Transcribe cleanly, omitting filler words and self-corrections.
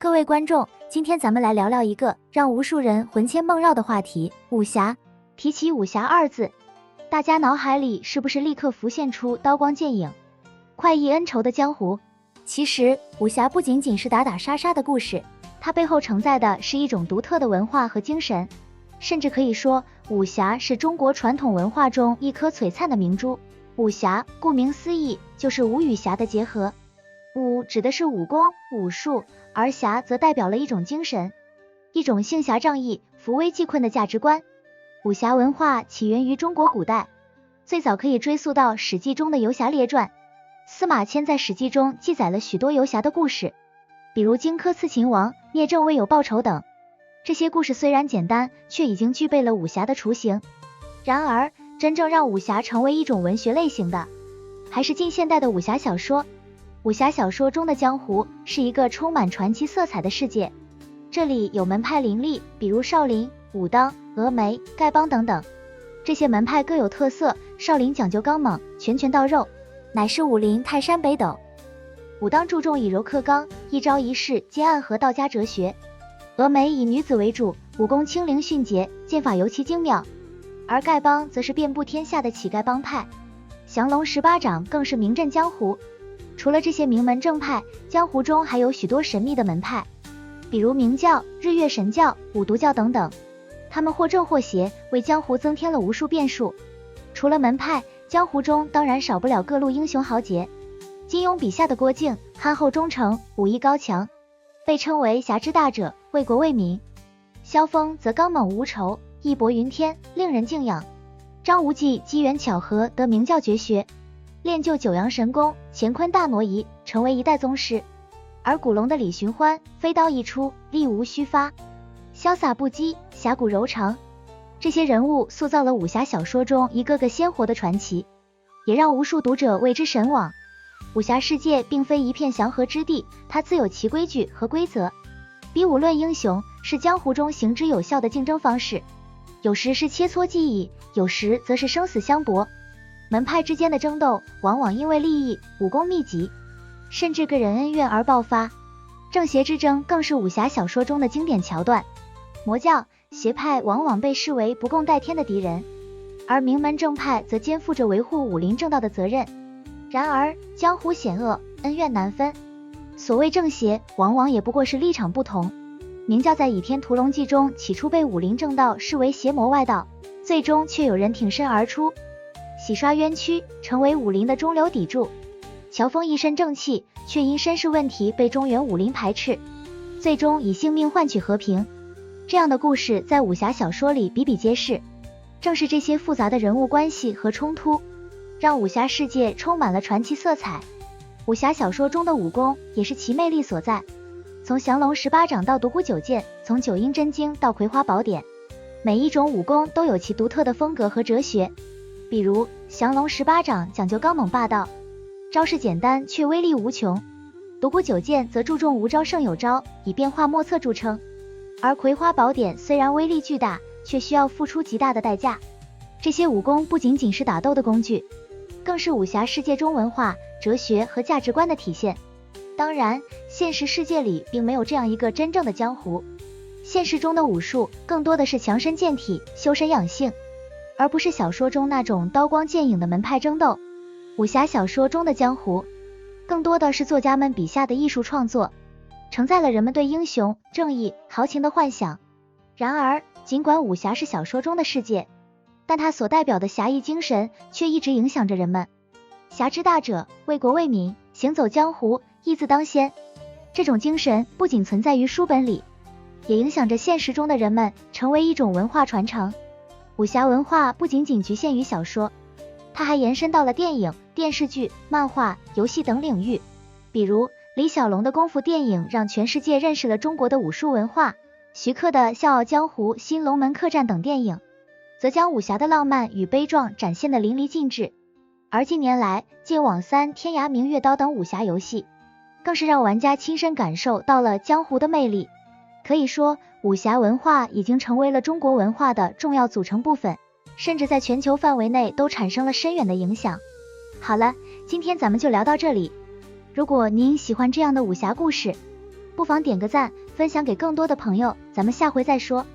各位观众，今天咱们来聊聊一个让无数人魂牵梦绕的话题——武侠。提起武侠二字，大家脑海里是不是立刻浮现出刀光剑影、快意恩仇的江湖？其实，武侠不仅仅是打打杀杀的故事，它背后承载的是一种独特的文化和精神，甚至可以说，武侠是中国传统文化中一颗璀璨的明珠。武侠，顾名思义，就是武与侠的结合。武指的是武功、武术，而侠则代表了一种精神，一种行侠仗义、扶危济困的价值观。武侠文化起源于中国古代，最早可以追溯到《史记》中的游侠列传。司马迁在《史记》中记载了许多游侠的故事，比如荆轲刺秦王、聂政为友报仇等。这些故事虽然简单，却已经具备了武侠的雏形。然而，真正让武侠成为一种文学类型的，还是近现代的武侠小说。武侠小说中的江湖是一个充满传奇色彩的世界，这里有门派林立，比如少林、武当、峨眉、丐帮等等。这些门派各有特色，少林讲究刚猛，拳拳到肉，乃是武林泰山北斗；武当注重以柔克刚，一招一式皆暗合道家哲学；峨眉以女子为主，武功轻灵迅捷，剑法尤其精妙；而丐帮则是遍布天下的乞丐帮派，降龙18掌更是名震江湖。除了这些名门正派，江湖中还有许多神秘的门派，比如明教、日月神教、五毒教等等，他们或正或邪，为江湖增添了无数变数。除了门派，江湖中当然少不了各路英雄豪杰。金庸笔下的郭靖憨厚忠诚，武艺高强，被称为侠之大者，为国为民；萧峰则刚猛无仇，义薄云天，令人敬仰。张无忌机缘巧合得明教绝学，练就九阳神功，乾坤大挪移，成为一代宗师。而古龙的李寻欢飞刀一出，力无虚发，潇洒不羁，侠骨柔肠。这些人物塑造了武侠小说中一个个鲜活的传奇，也让无数读者为之神往。武侠世界并非一片祥和之地，它自有其规矩和规则。比武论英雄是江湖中行之有效的竞争方式，有时是切磋技艺，有时则是生死相搏。门派之间的争斗往往因为利益、武功秘籍，甚至个人恩怨而爆发。正邪之争更是武侠小说中的经典桥段。魔教、邪派往往被视为不共戴天的敌人，而名门正派则肩负着维护武林正道的责任。然而，江湖险恶，恩怨难分，所谓正邪，往往也不过是立场不同。明教在《倚天屠龙记》中起初被武林正道视为邪魔外道，最终却有人挺身而出，洗刷冤屈，成为武林的中流砥柱。乔峰一身正气，却因身世问题被中原武林排斥，最终以性命换取和平。这样的故事在武侠小说里比比皆是。正是这些复杂的人物关系和冲突，让武侠世界充满了传奇色彩。武侠小说中的武功也是其魅力所在，从降龙18掌到独孤九剑，从九阴真经到葵花宝典，每一种武功都有其独特的风格和哲学。比如降龙18掌讲究刚猛霸道，招式简单却威力无穷；独孤九剑则注重无招胜有招，以变化莫测著称。而葵花宝典虽然威力巨大，却需要付出极大的代价。这些武功不仅仅是打斗的工具，更是武侠世界中文化、哲学和价值观的体现。当然，现实世界里并没有这样一个真正的江湖，现实中的武术更多的是强身健体、修身养性，而不是小说中那种刀光剑影的门派争斗。武侠小说中的江湖，更多的是作家们笔下的艺术创作，承载了人们对英雄、正义、豪情的幻想。然而，尽管武侠是小说中的世界，但它所代表的侠义精神却一直影响着人们。侠之大者，为国为民，行走江湖，义字当先。这种精神不仅存在于书本里，也影响着现实中的人们，成为一种文化传承。武侠文化不仅仅局限于小说，它还延伸到了电影、电视剧、漫画、游戏等领域。比如李小龙的功夫电影让全世界认识了中国的武术文化，徐克的《笑傲江湖》、《新龙门客栈》等电影则将武侠的浪漫与悲壮展现得淋漓尽致。而近年来戒网3、天涯明月刀等武侠游戏，更是让玩家亲身感受到了江湖的魅力。可以说，武侠文化已经成为了中国文化的重要组成部分，甚至在全球范围内都产生了深远的影响。好了，今天咱们就聊到这里。如果您喜欢这样的武侠故事，不妨点个赞，分享给更多的朋友，咱们下回再说。